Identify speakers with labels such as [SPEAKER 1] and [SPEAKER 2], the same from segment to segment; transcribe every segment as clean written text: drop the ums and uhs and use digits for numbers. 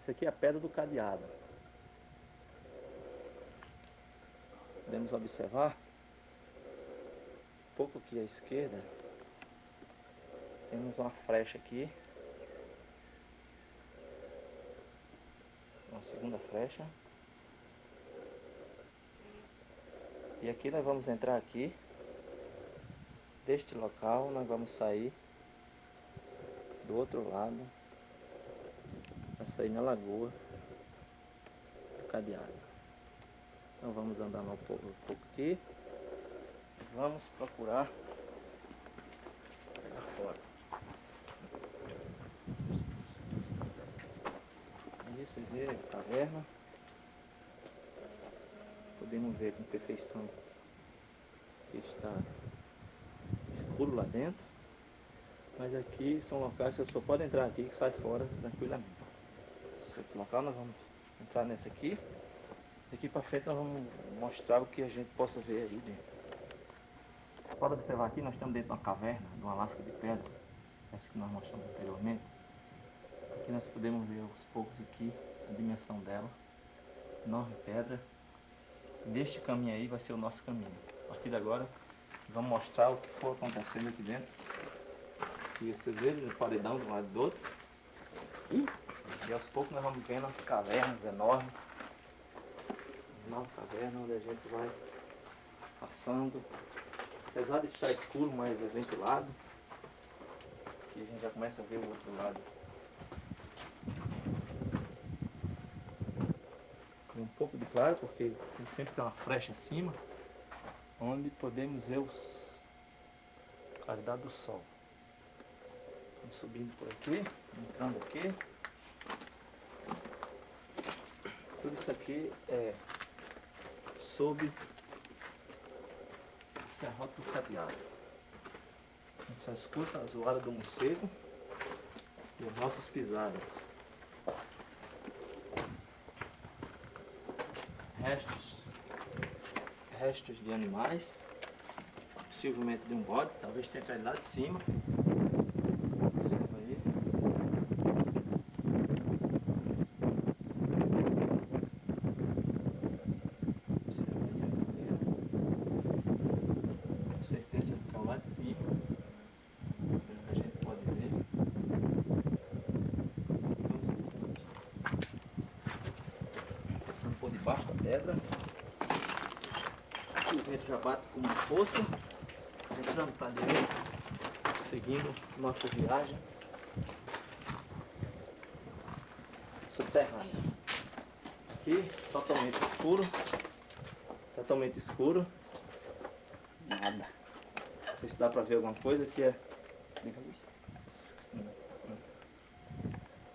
[SPEAKER 1] Isso aqui é a pedra do cadeado. Podemos observar um pouco aqui à esquerda. Temos uma frecha aqui. Uma segunda frecha. E aqui nós vamos entrar aqui. Deste local nós vamos sair do outro lado. Para sair na lagoa do cadeado. Então vamos andar um pouco aqui. Vamos procurar pegar fora. Aí você vê a caverna. Podemos ver com perfeição que está escuro lá dentro. Mas aqui são locais que você só pode entrar aqui e sai fora tranquilamente. Esse local nós vamos entrar nesse aqui. Daqui para frente nós vamos mostrar o que a gente possa ver aí dentro. Você pode observar aqui, nós estamos dentro de uma caverna, de uma lasca de pedra, essa que nós mostramos anteriormente. Aqui nós podemos ver aos poucos aqui a dimensão dela, enorme pedra. Neste caminho aí vai ser o nosso caminho. A partir de agora vamos mostrar o que for acontecendo aqui dentro. E vocês veem o paredão de um lado e do outro. E aos poucos nós vamos vendo as cavernas enormes. Uma caverna onde a gente vai passando. Apesar de estar escuro, mas é ventilado. E a gente já começa a ver o outro lado. Tem um pouco de claro, porque sempre tem uma frecha acima, onde podemos ver a claridade do sol. Vamos subindo por aqui, entrando aqui. Tudo isso aqui é sob o serrote do cadeado. A gente só escuta a zoada do morcego e as nossas pisadas. Restos de animais, possivelmente de um bode, talvez tenha caído lá de cima. Observa aí. Observa aí a caveira. Com certeza caiu lá de cima, pelo que a gente pode ver. Passando por debaixo da pedra. O vento já bate com uma força, entrando para direita, seguindo nossa viagem subterrânea. Aqui totalmente escuro, nada. Não sei se dá para ver alguma coisa que é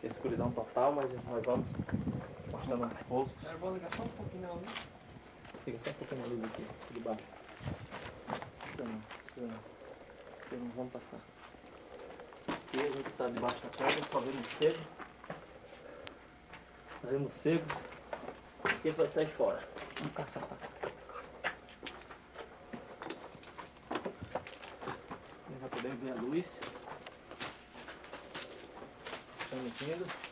[SPEAKER 1] escuridão total, mas nós vamos mostrando aos poucos.
[SPEAKER 2] Eu vou ligar só um pouquinho na luz.
[SPEAKER 1] Fica só um pouquinho a luz aqui de baixo. Vocês não vão passar. Aqui a gente está debaixo da pedra, só vê morcego. Só vê morcego. Aqui ele vai sair fora. Vamos caçar. Nós já podemos ver a luz. Estamos vindo.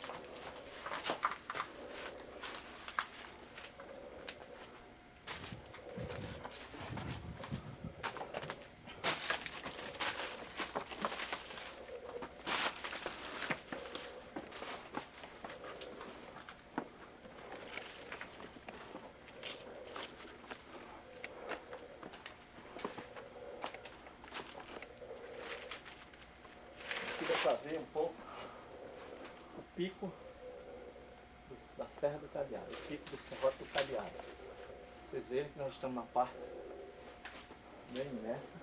[SPEAKER 1] Aqui dá para ver um pouco o pico da Serra do Cadeado, o pico do serrote do Cadeado. Vocês veem que nós estamos na parte bem imersa.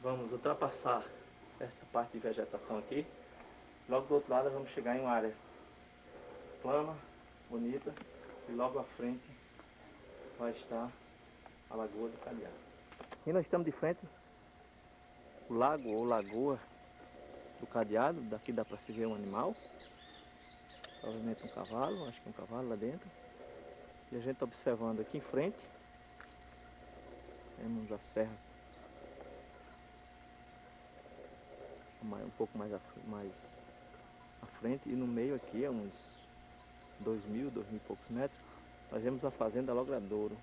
[SPEAKER 1] Vamos ultrapassar essa parte de vegetação aqui. Logo do outro lado vamos chegar em uma área plana, bonita, e logo à frente vai estar a Lagoa do Cadeado. E nós estamos de frente o lago ou lagoa do Cadeado. Daqui dá para se ver um animal, provavelmente um cavalo, acho que um cavalo lá dentro. E a gente está observando aqui em frente, temos a serra um pouco mais à frente, e no meio aqui, a uns 2.000 e poucos metros, nós vemos a fazenda Logradouro,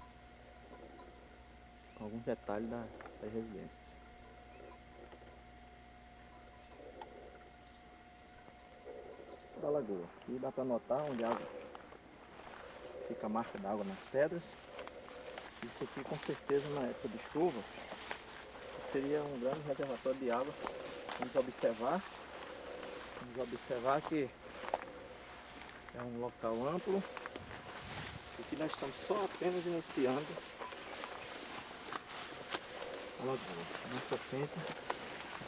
[SPEAKER 1] com alguns detalhes das residências. Da lagoa, aqui dá para notar onde a água fica, a marca da água nas pedras. Isso aqui com certeza na época de chuva seria um grande reservatório de água. Vamos observar que é um local amplo e que nós estamos só apenas iniciando a lagoa. Na frente,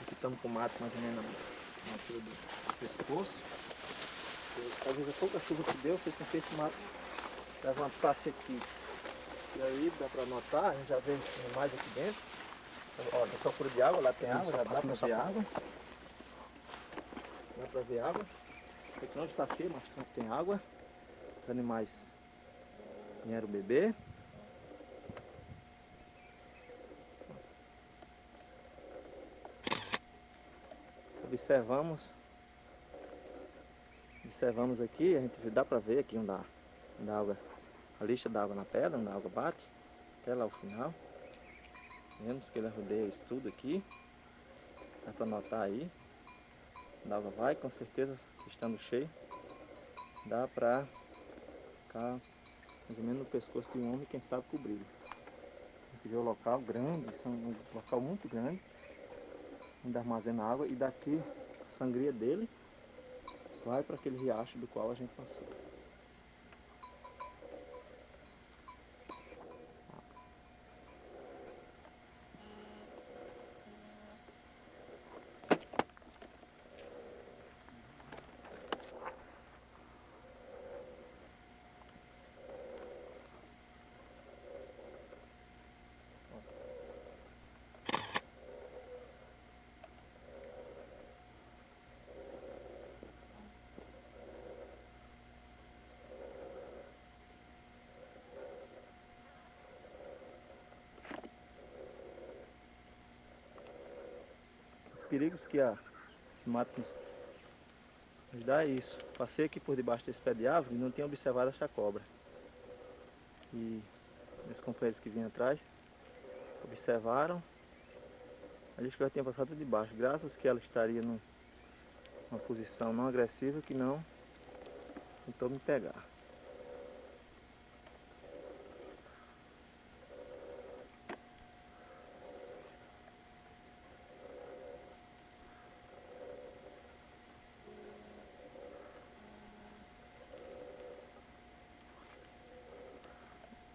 [SPEAKER 1] aqui estamos com o mato mais ou menos na altura do pescoço. Talvez a pouca chuva que deu fez com que esse mato levantasse aqui. E aí dá para notar, a gente já vê animais aqui dentro. Ó, tem procura de água, lá tem água, já dá para ver água. Dá para ver água. Aqui não está cheio, mas tem água. Os animais vieram beber. Observamos aqui, a gente dá para ver aqui onde a água, a lixa da água na pedra, onde a água bate, até lá ao final. Vemos que ele rodeia isso tudo aqui. Dá para notar aí. A água vai, com certeza, estando cheio, dá para ficar mais ou menos no pescoço de um homem, quem sabe cobri-lo. Aqui é um local grande, um local muito grande, onde armazena água, e daqui a sangria dele vai para aquele riacho do qual a gente passou. Perigos que esse mato nos dá é isso. Passei aqui por debaixo desse pé de árvore e não tinha observado essa cobra. E meus companheiros que vinham atrás observaram. A gente já tinha passado por debaixo, graças que ela estaria numa posição não agressiva, que não tentou me pegar.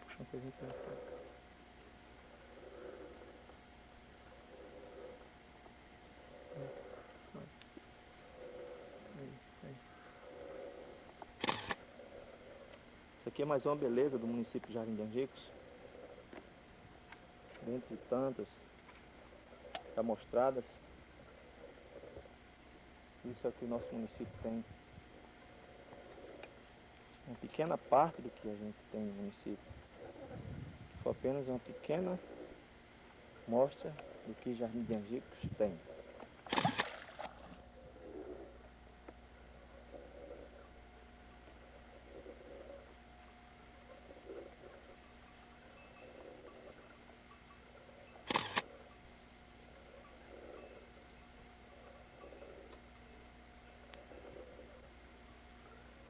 [SPEAKER 1] Puxa um pouquinho pra cá. Isso aqui é mais uma beleza do município de Jardim de Angicos, dentre tantas já mostradas. Isso é o que o nosso município tem. Uma pequena parte do que a gente tem no município. Foi apenas uma pequena mostra do que Jardim de Angicos tem.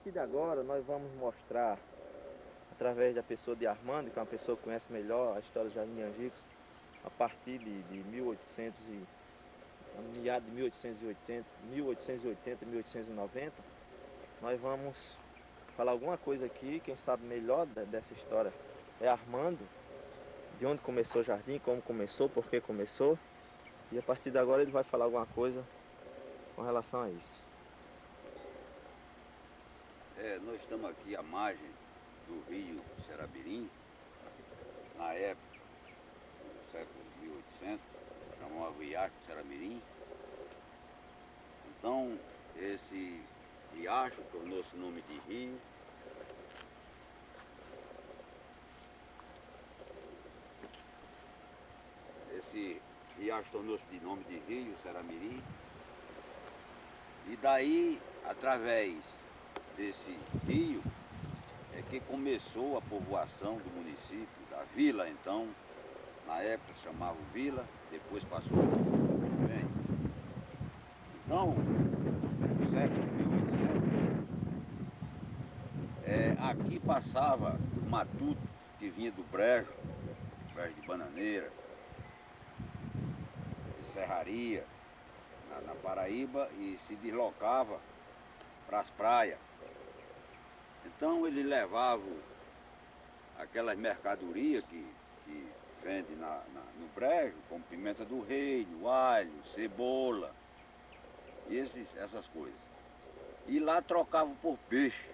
[SPEAKER 1] De agora nós vamos mostrar, através da pessoa de Armando, que é uma pessoa que conhece melhor a história de Jardim de Angicos, a partir de 1800 meados de 1880, 1890, nós vamos falar alguma coisa aqui, quem sabe melhor dessa história é Armando, de onde começou o jardim, como começou, por que começou, e a partir de agora ele vai falar alguma coisa com relação a isso.
[SPEAKER 3] Nós estamos aqui à margem do rio Ceramirim, na época do século 1800, chamava Riacho Ceramirim. Então, esse riacho tornou-se nome de rio. Esse riacho tornou-se de nome de rio, Ceramirim. E daí, através desse rio, é que começou a povoação do município, da vila então, na época chamava Vila, depois passou bem. Então, no século 1800, aqui passava o matuto que vinha do Brejo de Bananeira, de Serraria, na Paraíba, e se deslocava para as praias. Então ele levava aquelas mercadorias que vende no brejo, como pimenta do reino, alho, cebola, e essas coisas. E lá trocava por peixe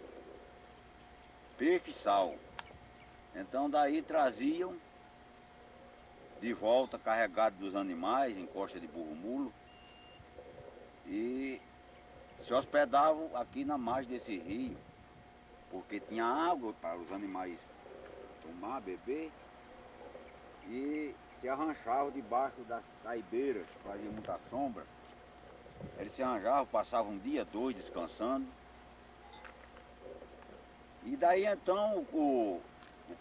[SPEAKER 3] e sal. Então daí traziam de volta carregado dos animais em costa de burro mulo e se hospedavam aqui na margem desse rio, porque tinha água para os animais tomar, beber, e se arranchavam debaixo das taibeiras, que fazia muita sombra. Eles se arranjavam, passavam um dia, dois descansando. E daí então o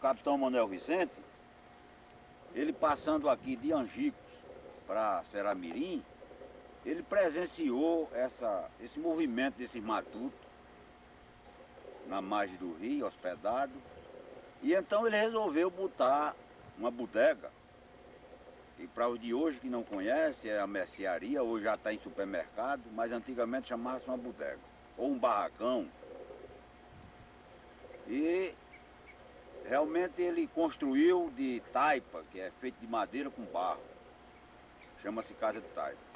[SPEAKER 3] capitão Manuel Vicente, ele passando aqui de Angicos para Ceramirim, ele presenciou esse movimento desses matutos na margem do rio, hospedado. E então ele resolveu botar uma bodega, e para os de hoje que não conhecem, é a mercearia, hoje já está em supermercado, mas antigamente chamava-se uma bodega, ou um barracão. E realmente ele construiu de taipa, que é feito de madeira com barro, chama-se casa de taipa.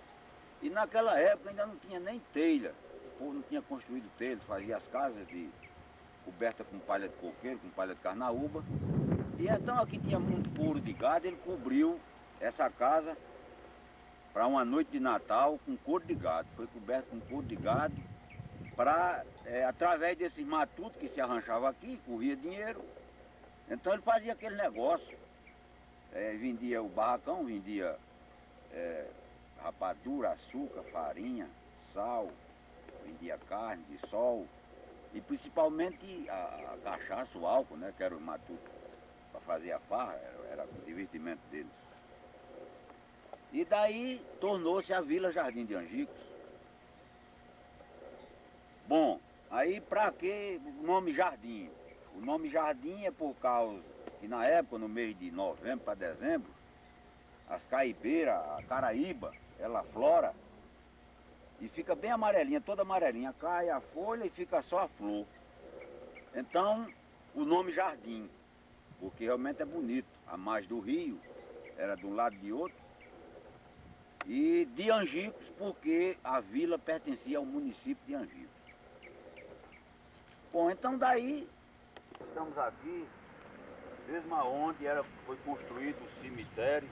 [SPEAKER 3] E naquela época ainda não tinha nem telha, o povo não tinha construído telha, fazia as casas cobertas com palha de coqueiro, com palha de carnaúba. E então aqui tinha muito couro de gado, ele cobriu essa casa para uma noite de Natal com couro de gado. Foi coberto com couro de gado para, através desses matutos que se arranchava aqui, corria dinheiro. Então ele fazia aquele negócio, vendia o barracão, vendia rapadura, açúcar, farinha, sal, vendia carne de sol e principalmente a cachaça, o álcool, né, que era o matuto para fazer a farra, era o divertimento deles. E daí tornou-se a Vila Jardim de Angicos. Bom, aí para que o nome Jardim? O nome Jardim é por causa que na época, no mês de novembro para dezembro, as caibeiras, a caraíba, ela flora e fica bem amarelinha, toda amarelinha. Cai a folha e fica só a flor. Então, o nome Jardim, porque realmente é bonito. A margem do rio era de um lado e de outro. E de Angicos, porque a vila pertencia ao município de Angicos. Bom, então daí estamos aqui, mesmo aonde foi construído o cemitério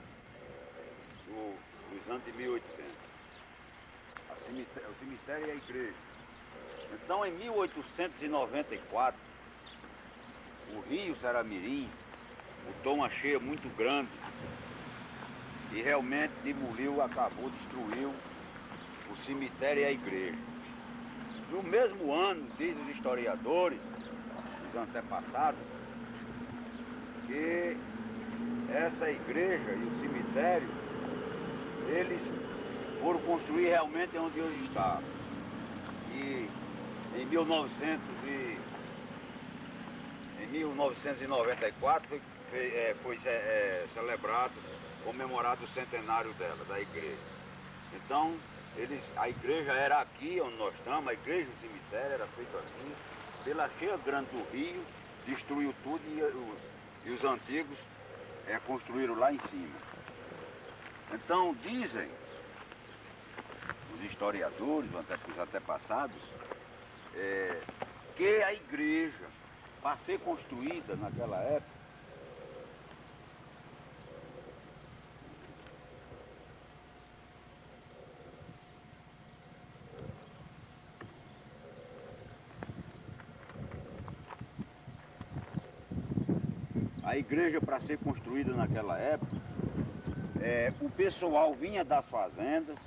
[SPEAKER 3] dos anos de 1800. O cemitério e a igreja. Então em 1894, o rio Ceramirim botou uma cheia muito grande e realmente demoliu, acabou, destruiu o cemitério e a igreja. No mesmo ano, dizem os historiadores, os antepassados, que essa igreja e o cemitério, eles foram construir realmente onde hoje está. E em 1994 foi celebrado, comemorado o centenário dela, da igreja. Então, a igreja era aqui onde nós estamos, a igreja e o cemitério era feito aqui, pela cheia grande do rio, destruiu tudo e os antigos construíram lá em cima. Então, dizem os historiadores, os antepassados, que a igreja, para ser construída naquela época, o pessoal vinha das fazendas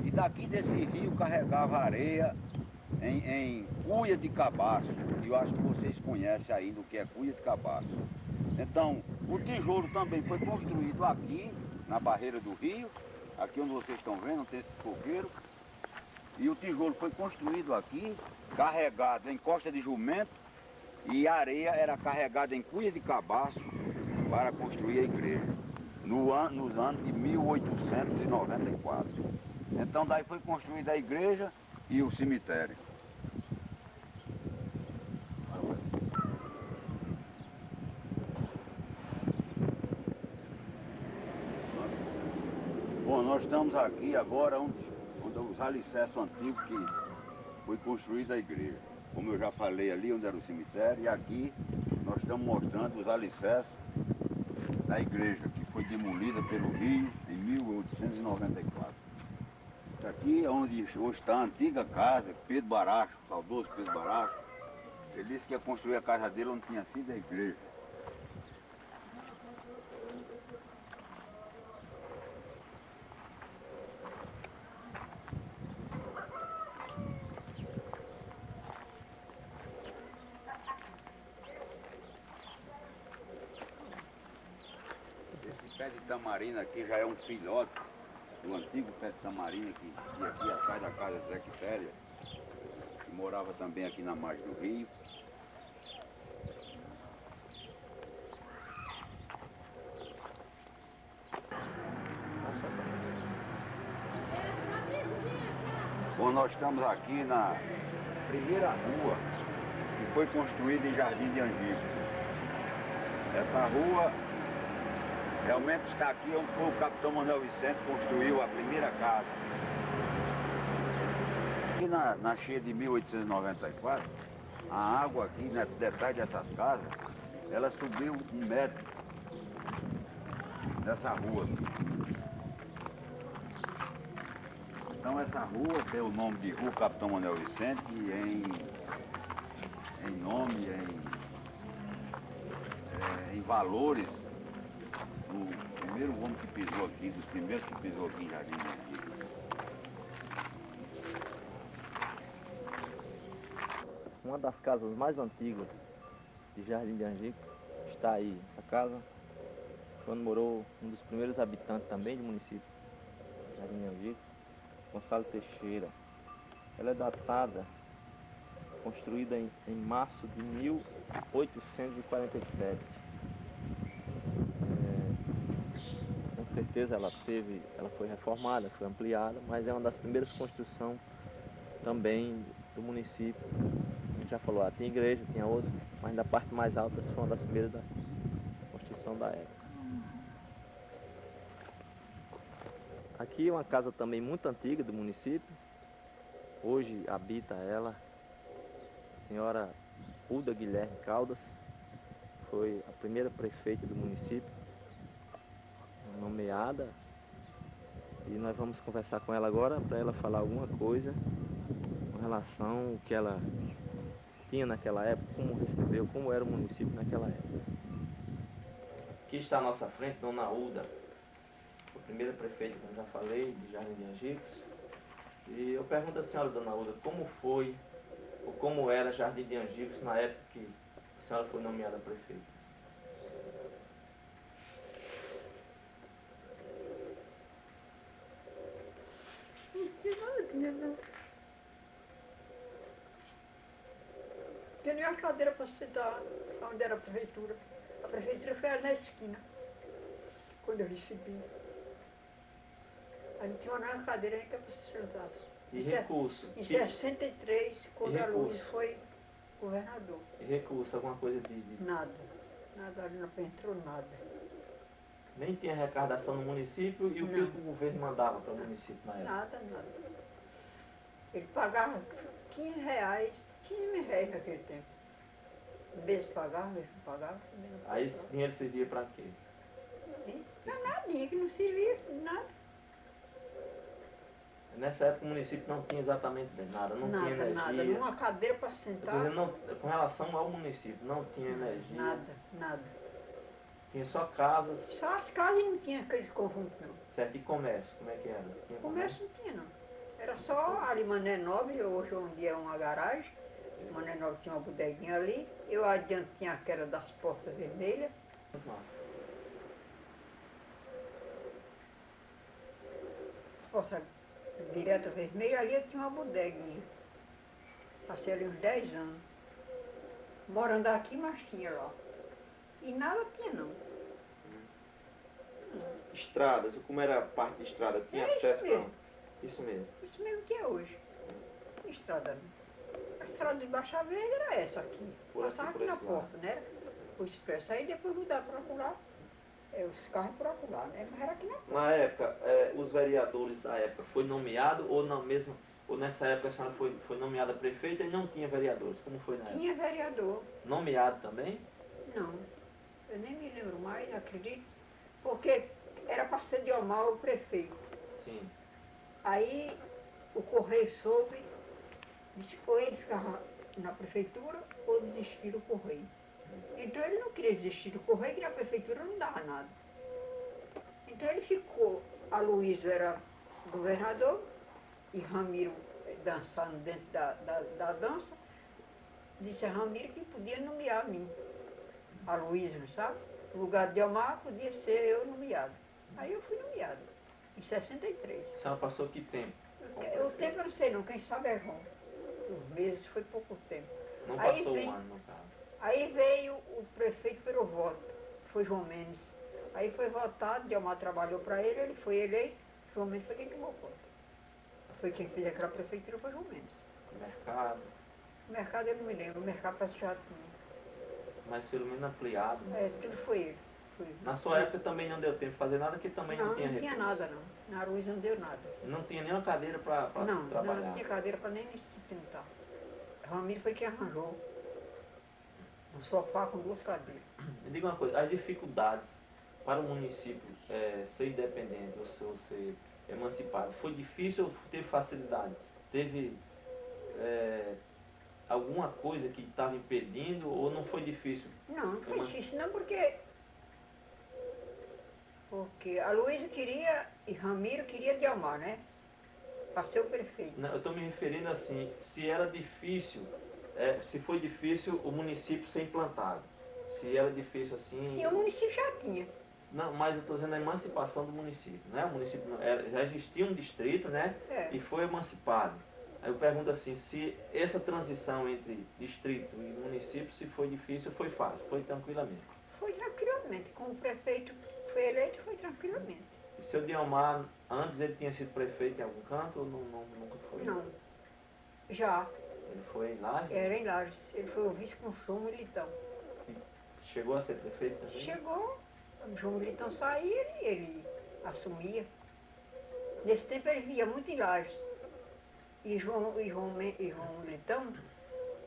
[SPEAKER 3] e daqui desse rio carregava areia em cuia de cabaço. E eu acho que vocês conhecem ainda o que é cuia de cabaço. Então, o tijolo também foi construído aqui, na barreira do rio, aqui onde vocês estão vendo, tem esse coqueiro. E o tijolo foi construído aqui, carregado em costa de jumento, e a areia era carregada em cuia de cabaço para construir a igreja, nos anos de 1894. Então daí foi construída a igreja e o cemitério. Bom, nós estamos aqui agora onde os alicerces antigos que foi construída a igreja. Como eu já falei ali onde era o cemitério, e aqui nós estamos mostrando os alicerces da igreja, que foi demolida pelo rio em 1894. Aqui é onde hoje está a antiga casa, Pedro Baracho, o saudoso Pedro Baracho. Ele disse que ia construir a casa dele onde tinha sido a igreja. Esse pé de tamarina aqui já é um filhote do antigo pé de tamarina que ia aqui atrás da casa Zé Quitéria, que morava também aqui na margem do rio. Bom, nós estamos aqui na primeira rua que foi construída em Jardim de Angico. Essa rua realmente está aqui onde foi o capitão Manuel Vicente construiu a primeira casa. Aqui na cheia de 1894, a água aqui, detrás dessas casas, ela subiu 1 metro nessa rua. Então essa rua tem o nome de Rua Capitão Manuel Vicente em nome, em valores do primeiro homem que pisou aqui, dos primeiros que pisou aqui em Jardim de Angico.
[SPEAKER 1] Uma das casas mais antigas de Jardim de Angico está aí, essa casa, quando morou um dos primeiros habitantes também do município de Jardim de Angico, Gonçalo Teixeira. Ela é datada, construída em março de 1847. Com certeza ela foi reformada, foi ampliada, mas é uma das primeiras construções também do município. A gente já falou, tinha igreja, tinha outros, mas da parte mais alta foi uma das primeiras da construção da época. Aqui é uma casa também muito antiga do município. Hoje habita ela a senhora Uda Guilherme Caldas, foi a primeira prefeita do município, nomeada. E nós vamos conversar com ela agora para ela falar alguma coisa com relação ao que ela tinha naquela época, como recebeu, como era o município naquela época. Aqui está à nossa frente Dona Uda, a primeira prefeita, como já falei, de Jardim de Angico. E eu pergunto à senhora, Dona Uda, como foi ou como era Jardim de Angico na época que a senhora foi nomeada prefeita?
[SPEAKER 2] Não tinha nada. Tinha nem uma cadeira para sentar onde era a prefeitura. A prefeitura foi na esquina, quando eu recebi. Aí não tinha uma cadeira nem que para se sentar.
[SPEAKER 1] E recurso?
[SPEAKER 2] Em 63, quando a Lourdes foi governador.
[SPEAKER 1] E recurso, alguma coisa de...
[SPEAKER 2] Nada. Nada, ali não entrou nada.
[SPEAKER 1] Nem tinha arrecadação no município e o que o governo mandava para o município na época?
[SPEAKER 2] Nada. Ele pagava 15 reais, 15 mil reais naquele tempo. Vezes pagava, vezes não pagava.
[SPEAKER 1] Aí esse dinheiro servia para quê?
[SPEAKER 2] Para nadinha, que não servia nada.
[SPEAKER 1] Nessa época o município não tinha exatamente nada, não tinha energia.
[SPEAKER 2] Nada, uma cadeira para sentar.
[SPEAKER 1] Não, com relação ao município, não tinha energia.
[SPEAKER 2] Nada.
[SPEAKER 1] Tinha só casas.
[SPEAKER 2] Só as casas não tinha aqueles conjuntos, não.
[SPEAKER 1] Certo, e comércio, como é que era? Tinha
[SPEAKER 2] Comércio não tinha, não. Era só ali Mané Nobre, hoje onde é uma garagem. Mané Nobre tinha uma bodeguinha ali. Eu adiante tinha aquela das portas vermelhas. Porta direta vermelha, ali eu tinha uma bodeguinha. Passei ali uns 10 anos. Morando aqui, mas tinha lá. E nada tinha não.
[SPEAKER 1] Estradas, como era a parte de estrada? Tinha
[SPEAKER 2] É isso
[SPEAKER 1] acesso para
[SPEAKER 2] mesmo.
[SPEAKER 1] isso mesmo.
[SPEAKER 2] Isso mesmo que é hoje. Estrada. A estrada de Baixa Verde era essa aqui.
[SPEAKER 1] Por aqui,
[SPEAKER 2] Passava
[SPEAKER 1] por
[SPEAKER 2] aqui na
[SPEAKER 1] esse lado.
[SPEAKER 2] porta, né? O expresso. Aí depois mudar para lá. Os carros por lá, né? Mas era aqui na porta.
[SPEAKER 1] Na época, os vereadores da época foi nomeado ou na mesma, ou nessa época a senhora foi nomeada prefeita e não tinha vereadores? Como foi na época?
[SPEAKER 2] Tinha vereador.
[SPEAKER 1] Nomeado também?
[SPEAKER 2] Não. Eu nem me lembro mais, acredito. Porque era para sediar o prefeito.
[SPEAKER 1] Sim.
[SPEAKER 2] Aí o Correio soube, disse, ou ele ficava na prefeitura ou desistir do Correio. Então ele não queria desistir do Correio, que na prefeitura não dava nada. Então ele ficou, Aloysio era governador e Ramiro dançando dentro da dança, disse a Ramiro que podia nomear a mim. Aloysio, sabe? No lugar de Omar podia ser eu nomeado. Aí eu fui nomeado, em 63.
[SPEAKER 1] A senhora passou que tempo?
[SPEAKER 2] O tempo eu não sei não, quem sabe é João. Os meses foi pouco tempo.
[SPEAKER 1] Não
[SPEAKER 2] Aí
[SPEAKER 1] passou
[SPEAKER 2] vem-
[SPEAKER 1] um ano, no caso.
[SPEAKER 2] Aí veio o prefeito pelo voto, foi João Mendes. Aí foi votado, Delmar trabalhou para ele foi eleito, João Mendes foi quem tomou conta. Foi quem fez aquela prefeitura, foi João Mendes.
[SPEAKER 1] Mercado,
[SPEAKER 2] O mercado eu não me lembro, o mercado parece que já tinha.
[SPEAKER 1] mas pelo menos ampliado.
[SPEAKER 2] É, tudo foi ele. Foi.
[SPEAKER 1] Na sua época também não deu tempo de fazer nada, que também não, tinha
[SPEAKER 2] não tinha
[SPEAKER 1] recurso.
[SPEAKER 2] nada não. Na Aruz não deu nada.
[SPEAKER 1] Não tinha nenhuma cadeira para
[SPEAKER 2] Não,
[SPEAKER 1] trabalhar.
[SPEAKER 2] não tinha cadeira para nem se pintar. Ramiro foi quem arranjou um sofá com 2 cadeiras.
[SPEAKER 1] Me diga uma coisa, as dificuldades para o município ser independente ou ser emancipado, foi difícil ou teve facilidade? Teve alguma coisa que estava impedindo ou não foi difícil?
[SPEAKER 2] Não, não foi difícil não, porque a Luísa queria e Ramiro queria Delmar, né? Para ser o prefeito.
[SPEAKER 1] Não, eu estou me referindo assim, se era difícil, se foi difícil o município ser implantado. Se era difícil assim.
[SPEAKER 2] Sim, o município já tinha.
[SPEAKER 1] Não, mas eu estou dizendo a emancipação do município, né? O município já existia um distrito, né?
[SPEAKER 2] É.
[SPEAKER 1] E foi emancipado. Aí eu pergunto assim, se essa transição entre distrito e município, se foi difícil ou foi fácil, foi tranquilamente.
[SPEAKER 2] Foi tranquilamente. Como o prefeito foi eleito, foi tranquilamente.
[SPEAKER 1] E seu Diomar, antes ele tinha sido prefeito em algum canto ou nunca foi?
[SPEAKER 2] Não. Já.
[SPEAKER 1] Ele foi lá?
[SPEAKER 2] Era em Lages. Ele foi o vice com o João Militão.
[SPEAKER 1] Chegou a ser prefeito também?
[SPEAKER 2] Chegou, o João Militão saía e ele assumia. Nesse tempo ele via muito em Lages. E João Militão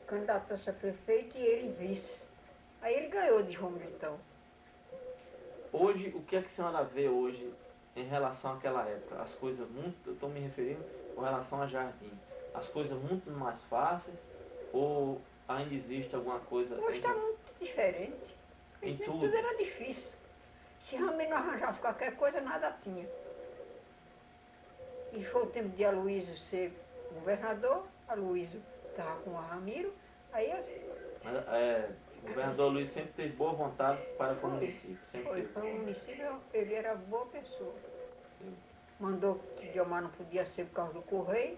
[SPEAKER 2] candidatou-se a prefeito e ele vice. Aí ele ganhou de João Militão.
[SPEAKER 1] Hoje, o que é que a senhora vê hoje em relação àquela época? As coisas muito, eu estou me referindo com relação a Jardim, as coisas muito mais fáceis ou ainda existe alguma coisa?
[SPEAKER 2] Hoje está muito diferente.
[SPEAKER 1] Em
[SPEAKER 2] Tudo
[SPEAKER 1] tudo.
[SPEAKER 2] era difícil. Se Ramiro não arranjasse qualquer coisa, nada tinha. E foi o tempo de Aloysio ser governador, Aloysio estava com o Ramiro, aí
[SPEAKER 1] O governador Luiz sempre teve boa vontade para o município. Sempre
[SPEAKER 2] foi
[SPEAKER 1] teve.
[SPEAKER 2] para o município, ele era boa pessoa. Mandou que Diomar não podia ser por causa do Correio,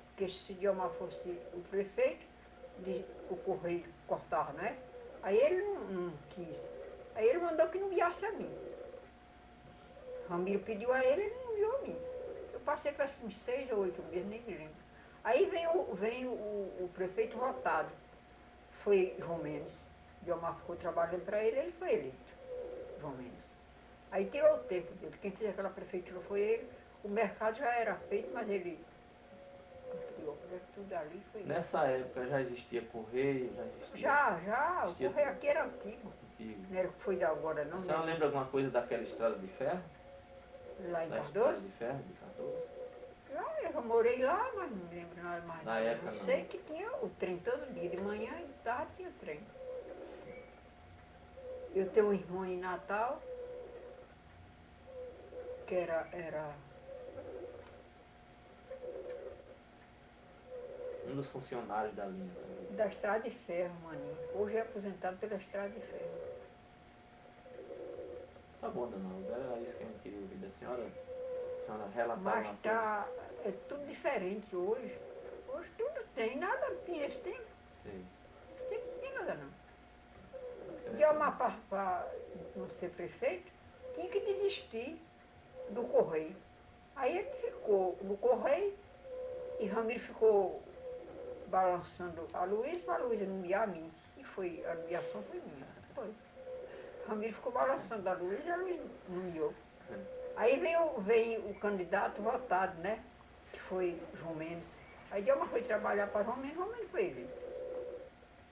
[SPEAKER 2] porque se Diomar fosse o prefeito, o Correio cortava, né? Aí ele não quis. Aí ele mandou que não guiasse a mim. Ramiro pediu a ele não enviou a mim. Eu passei para uns 6 ou 8 meses, nem me lembro. Aí vem o prefeito votado. Foi João Mendes. Diomar ficou trabalhando para ele foi eleito. João Mendes. Aí tirou o tempo dele. Quem fez aquela prefeitura foi ele. O mercado já era feito, mas ele ampliou tudo ali. Foi ele.
[SPEAKER 1] Nessa época já existia correio, já existia.
[SPEAKER 2] Já. O
[SPEAKER 1] existia
[SPEAKER 2] correio aqui era antigo.
[SPEAKER 1] antigo.
[SPEAKER 2] Não era o que foi de agora, não.
[SPEAKER 1] A senhora
[SPEAKER 2] né?
[SPEAKER 1] lembra alguma coisa daquela estrada de ferro?
[SPEAKER 2] Lá em
[SPEAKER 1] Da estrada
[SPEAKER 2] Cardoso?
[SPEAKER 1] de ferro de Cardoso?
[SPEAKER 2] Eu já morei lá, mas não me lembro nada mais.
[SPEAKER 1] Na época,
[SPEAKER 2] Eu
[SPEAKER 1] não.
[SPEAKER 2] sei que tinha o trem todo dia, de manhã e de tarde tinha trem. Eu tenho um irmão em Natal, que era
[SPEAKER 1] Um dos funcionários da linha.
[SPEAKER 2] Da Estrada de Ferro, maninho. Hoje é aposentado pela Estrada de Ferro.
[SPEAKER 1] Tá bom, dona Alda, era isso que a gente queria ouvir da senhora. A senhora relatar
[SPEAKER 2] Mas
[SPEAKER 1] uma
[SPEAKER 2] tá, é tudo diferente hoje. Hoje tudo tem, nada tinha esse tempo.
[SPEAKER 1] Sei.
[SPEAKER 2] Esse tempo não tinha nada não. De Omar para não ser prefeito, tinha que desistir do Correio. Aí ele ficou no Correio e Ramiro ficou balançando a Luísa não ia a mim. E foi, a ligação foi minha. Foi. Ramiro ficou balançando a Luísa não ia. Aí veio o candidato votado, né? Que foi João Mendes. Aí Dilma foi trabalhar para João Mendes foi eleito.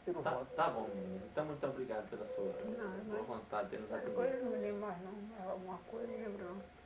[SPEAKER 2] Pelo voto.
[SPEAKER 1] Tá bom, menino. Então, muito obrigado pela sua boa vontade de ter nos
[SPEAKER 2] Essa
[SPEAKER 1] atendido.
[SPEAKER 2] coisa eu não me lembro mais não. Alguma coisa, não lembro não.